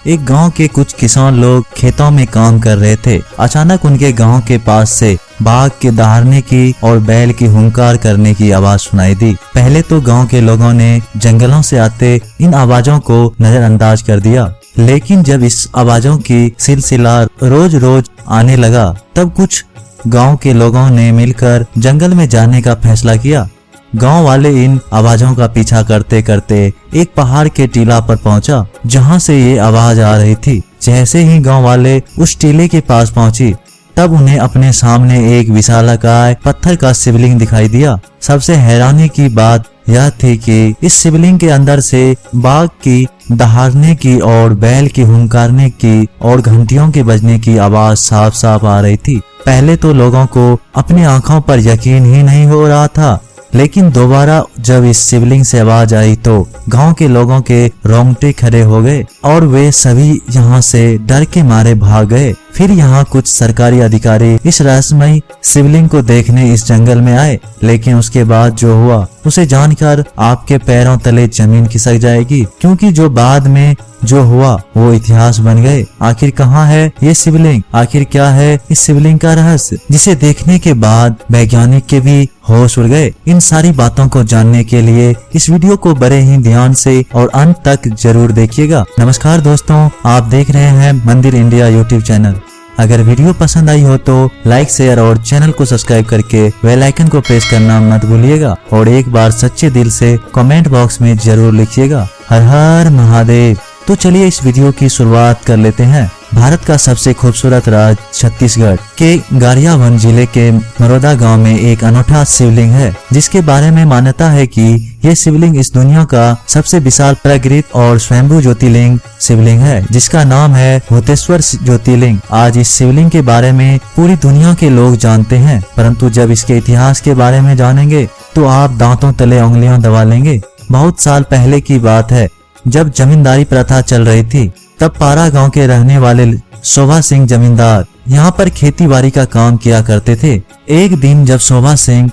एक गांव के कुछ किसान लोग खेतों में काम कर रहे थे। अचानक उनके गांव के पास से बाघ के दहाड़ने की और बैल की हुंकार करने की आवाज सुनाई दी। पहले तो गांव के लोगों ने जंगलों से आते इन आवाजों को नजरअंदाज कर दिया, लेकिन जब इस आवाजों की सिलसिला रोज रोज आने लगा, तब कुछ गांव के लोगों ने मिलकर जंगल में जाने का फैसला किया। गांव वाले इन आवाजों का पीछा करते करते एक पहाड़ के टीला पर पहुंचा, जहां से ये आवाज आ रही थी। जैसे ही गांव वाले उस टीले के पास पहुंची, तब उन्हें अपने सामने एक विशालकाय पत्थर का शिवलिंग दिखाई दिया। सबसे हैरानी की बात यह थी कि इस शिवलिंग के अंदर से बाघ की दहाड़ने की और बैल की हुंकारने की और घंटियों के बजने की आवाज साफ साफ आ रही थी। पहले तो लोगों को अपनी आंखों पर यकीन ही नहीं हो रहा था, लेकिन दोबारा जब इस शिवलिंग से आवाज आई तो गांव के लोगों के रोंगटे खड़े हो गए और वे सभी यहाँ से डर के मारे भाग गए। फिर यहाँ कुछ सरकारी अधिकारी इस रहस्यमयी शिवलिंग को देखने इस जंगल में आए, लेकिन उसके बाद जो हुआ उसे जानकर आपके पैरों तले जमीन खिसक जाएगी, क्योंकि जो बाद में जो हुआ वो इतिहास बन गए। आखिर कहाँ है ये शिवलिंग, आखिर क्या है इस शिवलिंग का रहस्य, जिसे देखने के बाद वैज्ञानिक के भी होश उड़ गए। इन सारी बातों को जानने के लिए इस वीडियो को बड़े ही ध्यान से और अंत तक जरूर देखिएगा। नमस्कार दोस्तों, आप देख रहे हैं मंदिर इंडिया यूट्यूब चैनल। अगर वीडियो पसंद आई हो तो लाइक, शेयर और चैनल को सब्सक्राइब करके बेल आइकन को प्रेस करना मत भूलिएगा और एक बार सच्चे दिल से कमेंट बॉक्स में जरूर लिखिएगा, हर हर महादेव। तो चलिए इस वीडियो की शुरुआत कर लेते हैं। भारत का सबसे खूबसूरत राज्य छत्तीसगढ़ के गरियाबंद जिले के मरोदा गांव में एक अनोखा शिवलिंग है, जिसके बारे में मान्यता है कि यह शिवलिंग इस दुनिया का सबसे विशाल प्राकृतिक और स्वयंभू ज्योतिर्लिंग शिवलिंग है, जिसका नाम है भूतेश्वर ज्योतिर्लिंग। आज इस शिवलिंग के बारे में पूरी दुनिया के लोग जानते हैं, परंतु जब इसके इतिहास के बारे में जानेंगे तो आप दांतों तले उंगलियां दबा लेंगे। बहुत साल पहले की बात है, जब जमींदारी प्रथा चल रही थी, तब पारा गांव के रहने वाले शोभा सिंह जमींदार यहाँ पर खेती बाड़ी का काम किया करते थे। एक दिन जब शोभा सिंह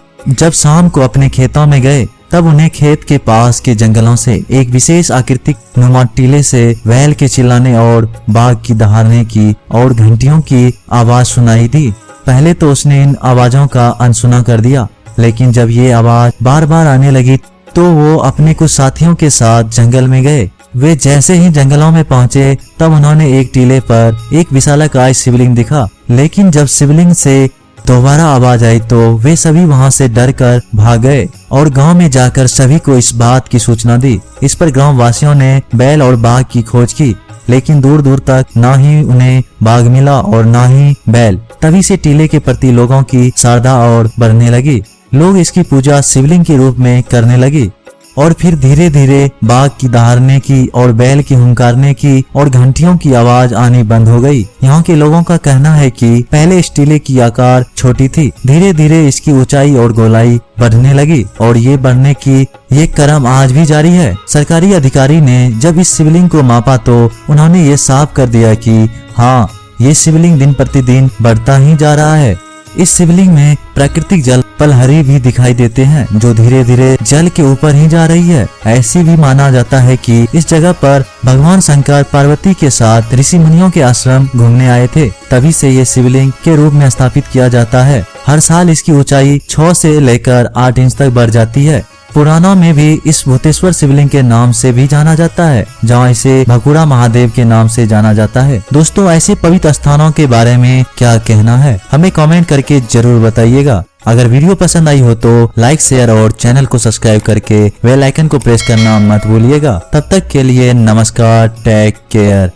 शाम को अपने खेतों में गए, तब उन्हें खेत के पास के जंगलों से एक विशेष आकृतिक नुमा टीले से बैल के चिल्लाने और बाघ की दहाड़ने की और घंटियों की आवाज सुनाई दी। पहले तो उसने इन आवाजों का अनसुना कर दिया, लेकिन जब ये आवाज बार बार आने लगी तो वो अपने कुछ साथियों के साथ जंगल में गए। वे जैसे ही जंगलों में पहुंचे, तब उन्होंने एक टीले पर एक विशालकाय शिवलिंग दिखा, लेकिन जब शिवलिंग से दोबारा आवाज आई तो वे सभी वहां से डरकर भाग गए और गांव में जाकर सभी को इस बात की सूचना दी। इस पर गांव वासियों ने बैल और बाघ की खोज की, लेकिन दूर दूर तक ना ही उन्हें बाघ मिला और ना ही बैल। तभी से टीले के प्रति लोगों की श्रद्धा और बढ़ने लगी। लोग इसकी पूजा शिवलिंग के रूप में करने लगी और फिर धीरे धीरे बाघ की दहाड़ने की और बैल की हुंकारने की और घंटियों की आवाज आनी बंद हो गई। यहाँ के लोगों का कहना है कि पहले इस टीले की आकार छोटी थी, धीरे धीरे इसकी ऊंचाई और गोलाई बढ़ने लगी और ये बढ़ने की ये क्रम आज भी जारी है। सरकारी अधिकारी ने जब इस शिवलिंग को मापा तो उन्होंने ये साफ कर दिया कि हाँ, ये शिवलिंग दिन प्रतिदिन बढ़ता ही जा रहा है। इस शिवलिंग में प्राकृतिक जल पलहरी भी दिखाई देते हैं, जो धीरे धीरे जल के ऊपर ही जा रही है। ऐसी भी माना जाता है कि इस जगह पर भगवान शंकर पार्वती के साथ ऋषि मुनियों के आश्रम घूमने आए थे, तभी से ये शिवलिंग के रूप में स्थापित किया जाता है। हर साल इसकी ऊंचाई 6 से लेकर 8 इंच तक बढ़ जाती है। पुराणों में भी इस भूतेश्वर शिवलिंग के नाम से भी जाना जाता है, जहाँ इसे भकुड़ा महादेव के नाम से जाना जाता है। दोस्तों, ऐसे पवित्र स्थानों के बारे में क्या कहना है, हमें कमेंट करके जरूर बताइएगा। अगर वीडियो पसंद आई हो तो लाइक, शेयर और चैनल को सब्सक्राइब करके बेल आइकन को प्रेस करना मत भूलिएगा। तब तक के लिए नमस्कार, टेक केयर।